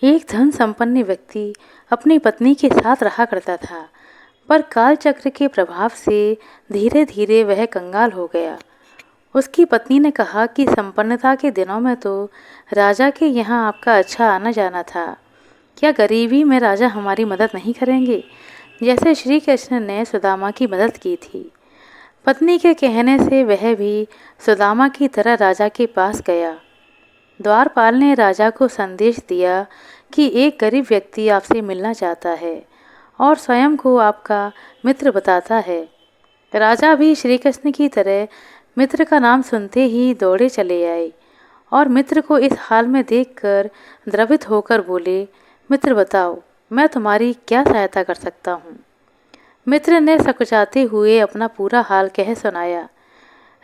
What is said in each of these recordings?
एक धन संपन्न व्यक्ति अपनी पत्नी के साथ रहा करता था, पर कालचक्र के प्रभाव से धीरे धीरे वह कंगाल हो गया। उसकी पत्नी ने कहा कि संपन्नता के दिनों में तो राजा के यहाँ आपका अच्छा आना जाना था, क्या गरीबी में राजा हमारी मदद नहीं करेंगे, जैसे श्री कृष्ण ने सुदामा की मदद की थी। पत्नी के कहने से वह भी सुदामा की तरह राजा के पास गया। द्वारपाल ने राजा को संदेश दिया कि एक गरीब व्यक्ति आपसे मिलना चाहता है और स्वयं को आपका मित्र बताता है। राजा भी श्री कृष्ण की तरह मित्र का नाम सुनते ही दौड़े चले आए और मित्र को इस हाल में देखकर द्रवित होकर बोले, मित्र बताओ, मैं तुम्हारी क्या सहायता कर सकता हूँ। मित्र ने सकुचाते हुए अपना पूरा हाल कह सुनाया।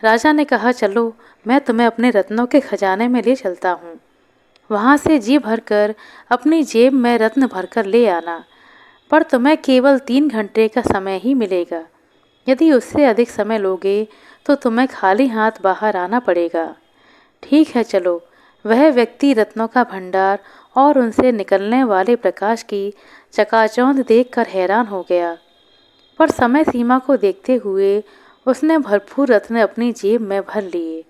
राजा ने कहा, चलो मैं तुम्हें अपने रत्नों के खजाने में ले चलता हूँ, वहाँ से जी भरकर अपनी जेब में रत्न भरकर ले आना, पर तुम्हें केवल 3 घंटे का समय ही मिलेगा। यदि उससे अधिक समय लोगे तो तुम्हें खाली हाथ बाहर आना पड़ेगा। ठीक है, चलो। वह व्यक्ति रत्नों का भंडार और उनसे निकलने वाले प्रकाश की चकाचौंध देखकर हैरान हो गया, पर समय सीमा को देखते हुए उसने भरपूर रत्न अपनी जेब में भर लिए।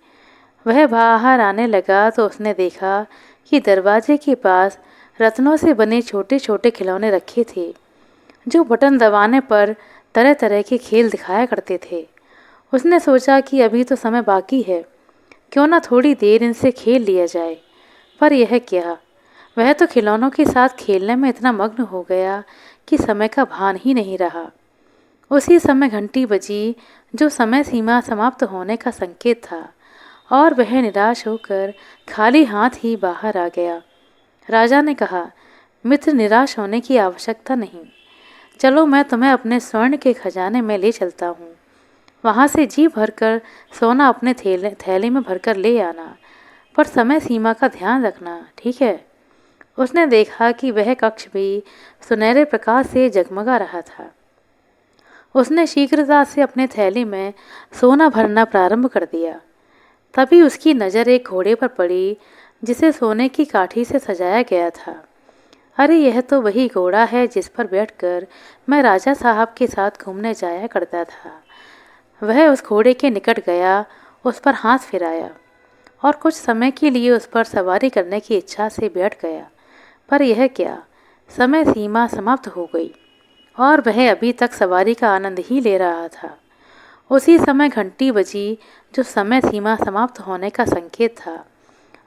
वह बाहर आने लगा तो उसने देखा कि दरवाजे के पास रत्नों से बने छोटे छोटे खिलौने रखे थे, जो बटन दबाने पर तरह तरह के खेल दिखाया करते थे। उसने सोचा कि अभी तो समय बाकी है, क्यों ना थोड़ी देर इनसे खेल लिया जाए। पर यह क्या, वह तो खिलौनों के साथ खेलने में इतना मग्न हो गया कि समय का भान ही नहीं रहा। उसी समय घंटी बजी, जो समय सीमा समाप्त होने का संकेत था, और वह निराश होकर खाली हाथ ही बाहर आ गया। राजा ने कहा, मित्र, निराश होने की आवश्यकता नहीं। चलो मैं तुम्हें अपने स्वर्ण के खजाने में ले चलता हूँ, वहाँ से जी भरकर सोना अपने थैली में भरकर ले आना, पर समय सीमा का ध्यान रखना, ठीक है। उसने देखा कि वह कक्ष भी सुनहरे प्रकाश से जगमगा रहा था। उसने शीघ्रता से अपने थैली में सोना भरना प्रारंभ कर दिया। तभी उसकी नज़र एक घोड़े पर पड़ी, जिसे सोने की काठी से सजाया गया था। अरे, यह तो वही घोड़ा है जिस पर बैठकर मैं राजा साहब के साथ घूमने जाया करता था। वह उस घोड़े के निकट गया, उस पर हाथ फिराया और कुछ समय के लिए उस पर सवारी करने की इच्छा से बैठ गया। पर यह क्या, समय सीमा समाप्त हो गई और वह अभी तक सवारी का आनंद ही ले रहा था। उसी समय घंटी बजी, जो समय सीमा समाप्त होने का संकेत था,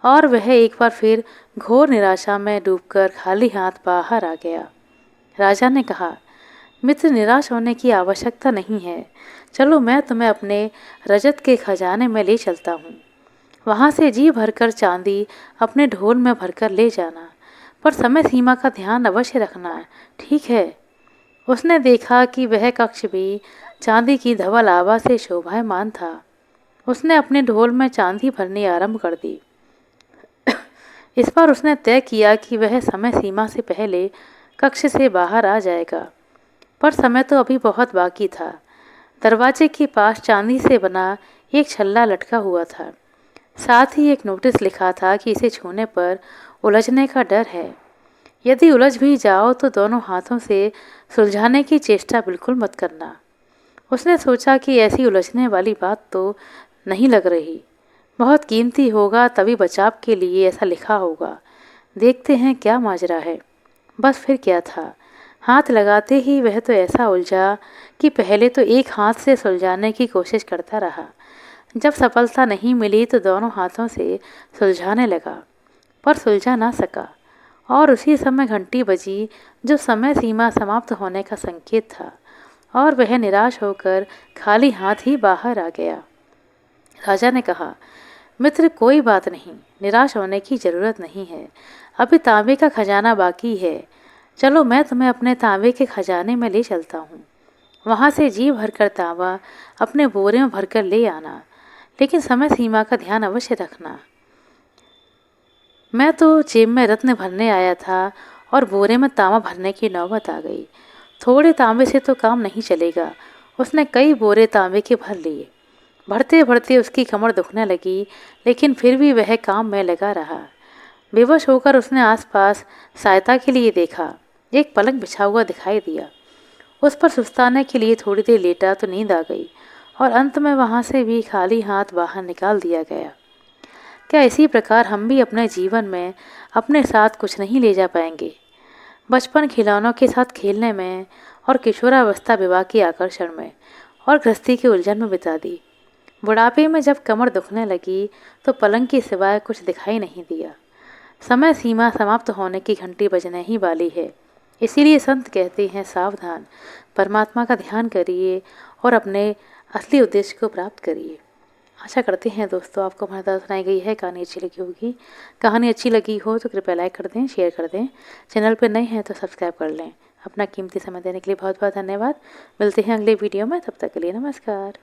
और वह एक बार फिर घोर निराशा में डूबकर खाली हाथ बाहर आ गया। राजा ने कहा, मित्र, निराश होने की आवश्यकता नहीं है। चलो मैं तुम्हें अपने रजत के खजाने में ले चलता हूँ, वहाँ से जी भरकर चांदी अपने ढोल में भरकर ले जाना, पर समय सीमा का ध्यान अवश्य रखना, ठीक है। उसने देखा कि वह कक्ष भी चांदी की धवल आभा से शोभायमान था। उसने अपने ढोल में चांदी भरनी आरंभ कर दी। इस पर उसने तय किया कि वह समय सीमा से पहले कक्ष से बाहर आ जाएगा, पर समय तो अभी बहुत बाकी था। दरवाजे के पास चांदी से बना एक छल्ला लटका हुआ था, साथ ही एक नोटिस लिखा था कि इसे छूने पर उलझने का डर है। यदि उलझ भी जाओ तो दोनों हाथों से सुलझाने की चेष्टा बिल्कुल मत करना। उसने सोचा कि ऐसी उलझने वाली बात तो नहीं लग रही, बहुत कीमती होगा, तभी बचाव के लिए ऐसा लिखा होगा। देखते हैं क्या माजरा है। बस फिर क्या था, हाथ लगाते ही वह तो ऐसा उलझा कि पहले तो एक हाथ से सुलझाने की कोशिश करता रहा। जब सफलता नहीं मिली तो दोनों हाथों से सुलझाने लगा, पर सुलझा ना सका, और उसी समय घंटी बजी, जो समय सीमा समाप्त होने का संकेत था, और वह निराश होकर खाली हाथ ही बाहर आ गया। राजा ने कहा, मित्र, कोई बात नहीं, निराश होने की ज़रूरत नहीं है, अभी तांबे का खजाना बाकी है। चलो मैं तुम्हें अपने तांबे के खजाने में ले चलता हूँ, वहाँ से जी भरकर तांबा अपने बोरे में भरकर ले आना, लेकिन समय सीमा का ध्यान अवश्य रखना। मैं तो जेब में रत्न भरने आया था और बोरे में तांबा भरने की नौबत आ गई। थोड़े तांबे से तो काम नहीं चलेगा। उसने कई बोरे तांबे के भर लिए। भरते भरते उसकी कमर दुखने लगी, लेकिन फिर भी वह काम में लगा रहा। बेहोश होकर उसने आसपास सहायता के लिए देखा। एक पलंग बिछा हुआ दिखाई दिया। उस पर सुस्ताने के लिए थोड़ी देर लेटा तो नींद आ गई और अंत में वहाँ से भी खाली हाथ बाहर निकाल दिया गया। क्या इसी प्रकार हम भी अपने जीवन में अपने साथ कुछ नहीं ले जा पाएंगे? बचपन खिलौनों के साथ खेलने में और किशोरावस्था विवाह के आकर्षण में और गृहस्थी के उलझन में बिता दी। बुढ़ापे में जब कमर दुखने लगी तो पलंग के सिवाय कुछ दिखाई नहीं दिया। समय सीमा समाप्त होने की घंटी बजने ही वाली है। इसीलिए संत कहते हैं, सावधान, परमात्मा का ध्यान करिए और अपने असली उद्देश्य को प्राप्त करिए। आशा करते हैं दोस्तों आपको हमारे द्वारा सुनाई गई है कहानी अच्छी लगी होगी। कहानी अच्छी लगी हो तो कृपया लाइक कर दें, शेयर कर दें। चैनल पर नए हैं तो सब्सक्राइब कर लें। अपना कीमती समय देने के लिए बहुत बहुत धन्यवाद। मिलते हैं अगले वीडियो में, तब तक के लिए नमस्कार।